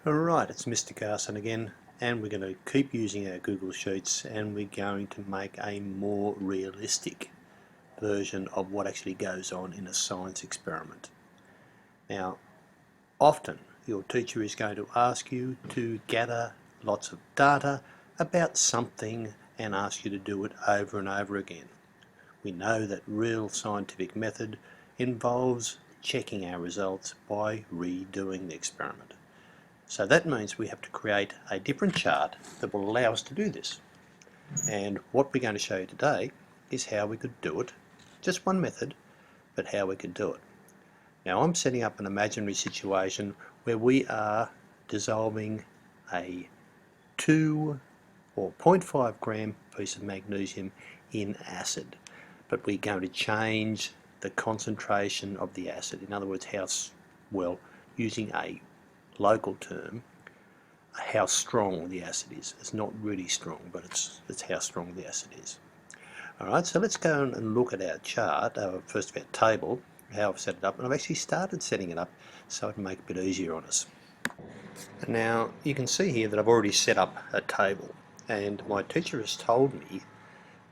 Alright, it's Mr. Carson again, and we're going to keep using our Google Sheets, and we're going to make a more realistic version of what actually goes on in a science experiment. Now, often your teacher is going to ask you to gather lots of data about something and ask you to do it over and over again. We know that real scientific method involves checking our results by redoing the experiment. So that means we have to create a different chart that will allow us to do this. And what we're going to show you today is how we could do it. Just one method, but how we could do it. Now I'm setting up an imaginary situation where we are dissolving a 2 or 0.5 gram piece of magnesium in acid. But we're going to change the concentration of the acid. In other words, using a local term, how strong the acid is. It's not really strong, but it's how strong the acid is. Alright, so let's go and look at our chart, first of our table, how I've set it up, and I've actually started setting it up so it can make it a bit easier on us. And now you can see here that I've already set up a table, and my teacher has told me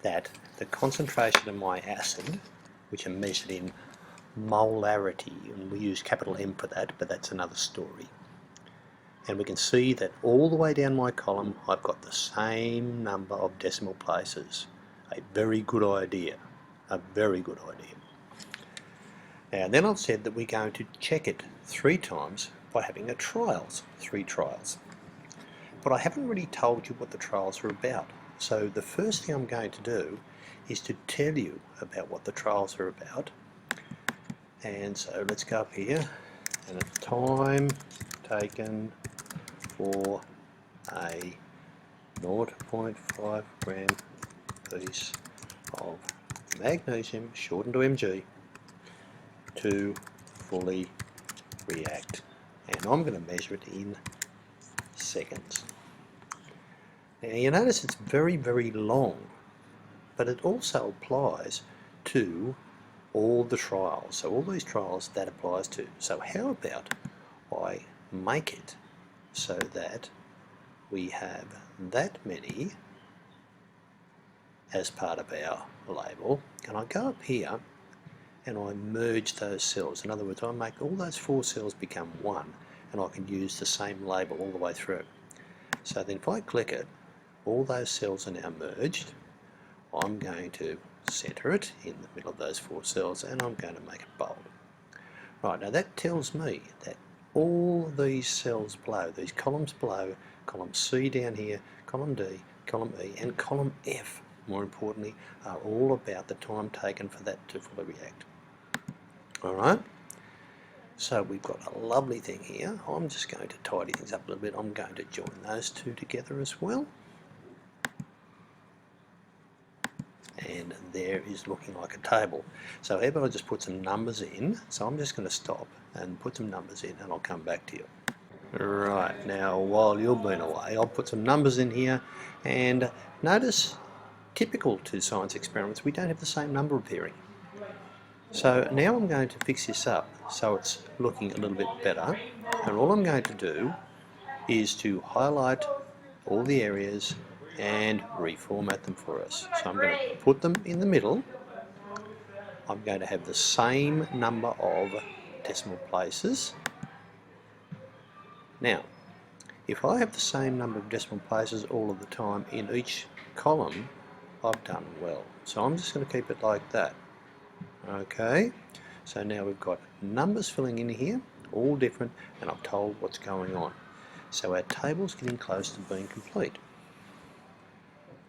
that the concentration of my acid, which are measured in molarity, and we use capital M for that, but that's another story. And we can see that all the way down my column I've got the same number of decimal places. A very good idea. A very good idea. Now then I've said that we're going to check it 3 times by having 3 trials. But I haven't really told you what the trials are about. So the first thing I'm going to do is to tell you about what the trials are about. And so let's go up here, and at time taken for a 0.5 gram piece of magnesium, shortened to Mg, to fully react. And I'm going to measure it in seconds. Now you notice it's very, very long, but it also applies to all the trials. So all these trials that applies to. So how about I make it so that we have that many as part of our label, and I go up here and I merge those cells. In other words, I make all those 4 cells become one, and I can use the same label all the way through. So then if I click it, all those cells are now merged. I'm going to center it in the middle of those 4 cells, and I'm going to make it bold. Right, now that tells me that all these cells below, these columns below, column C down here, column D, column E, and column F, more importantly, are all about the time taken for that to fully react. Alright, so we've got a lovely thing here. I'm just going to tidy things up a little bit. I'm going to join those 2 together as well. And there is looking like a table. So how about I just put some numbers in? So I'm just going to stop and put some numbers in, and I'll come back to you. Right, now while you've been away, I'll put some numbers in here, and notice, typical to science experiments, we don't have the same number appearing. So now I'm going to fix this up so it's looking a little bit better, and all I'm going to do is to highlight all the areas and reformat them for us. So I'm going to put them in the middle. I'm going to have the same number of decimal places. Now, if I have the same number of decimal places all of the time in each column, I've done well. So I'm just going to keep it like that. Okay, so now we've got numbers filling in here, all different, and I've told what's going on. So our table's getting close to being complete.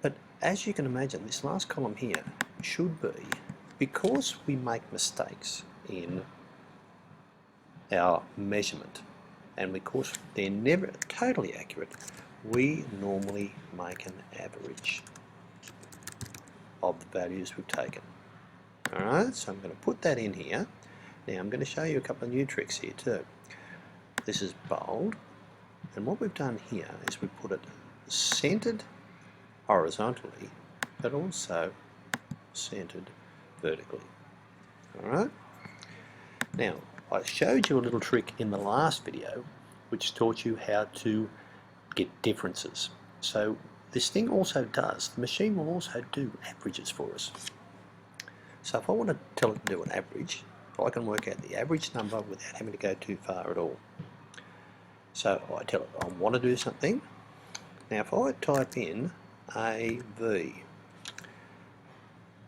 But as you can imagine, this last column here should be, because we make mistakes in our measurement, and because they're never totally accurate, we normally make an average of the values we've taken. Alright, so I'm going to put that in here. Now I'm going to show you a couple of new tricks here too. This is bold, and what we've done here is we've put it centered horizontally, but also centered vertically. Alright, now I showed you a little trick in the last video which taught you how to get differences. So this thing also does, the machine will also do averages for us. So if I want to tell it to do an average, I can work out the average number without having to go too far at all. So I tell it I want to do something. Now if I type in AV,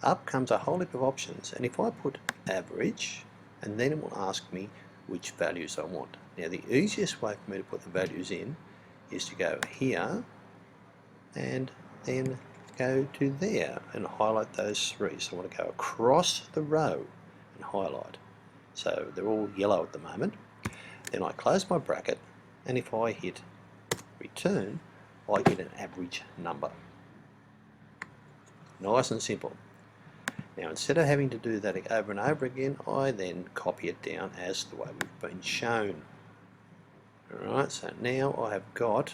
up comes a whole heap of options, and if I put average, and then it will ask me which values I want. Now the easiest way for me to put the values in is to go here and then go to there and highlight those three. So I want to go across the row and highlight. So they're all yellow at the moment. Then I close my bracket, and if I hit return, I get an average number. Nice and simple. Now instead of having to do that over and over again, I then copy it down as the way we've been shown. Alright, so now I have got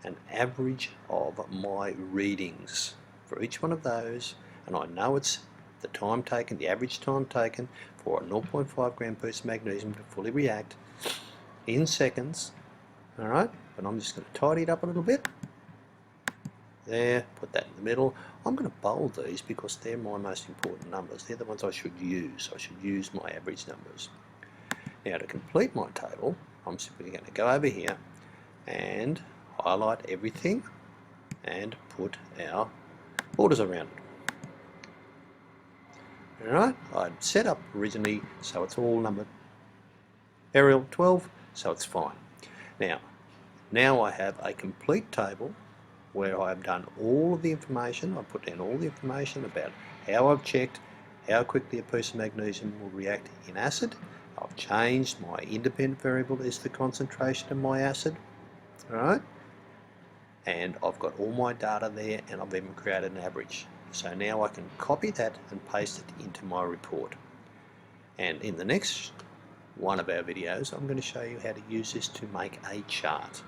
an average of my readings for each one of those, and I know it's the time taken, the average time taken for a 0.5 gram piece of magnesium to fully react in seconds. Alright, but I'm just going to tidy it up a little bit. There, put that in the middle. I'm going to bold these because they're my most important numbers. They're the ones I should use. I should use my average numbers. Now to complete my table, I'm simply going to go over here and highlight everything and put our borders around it. Alright, I'd set up originally so it's all numbered Arial 12, so it's fine. Now I have a complete table where I've done all of the information. I put down all the information about how I've checked how quickly a piece of magnesium will react in acid. I've changed my independent variable as the concentration of my acid. Alright, and I've got all my data there, and I've even created an average. So now I can copy that and paste it into my report. And in the next one of our videos, I'm going to show you how to use this to make a chart.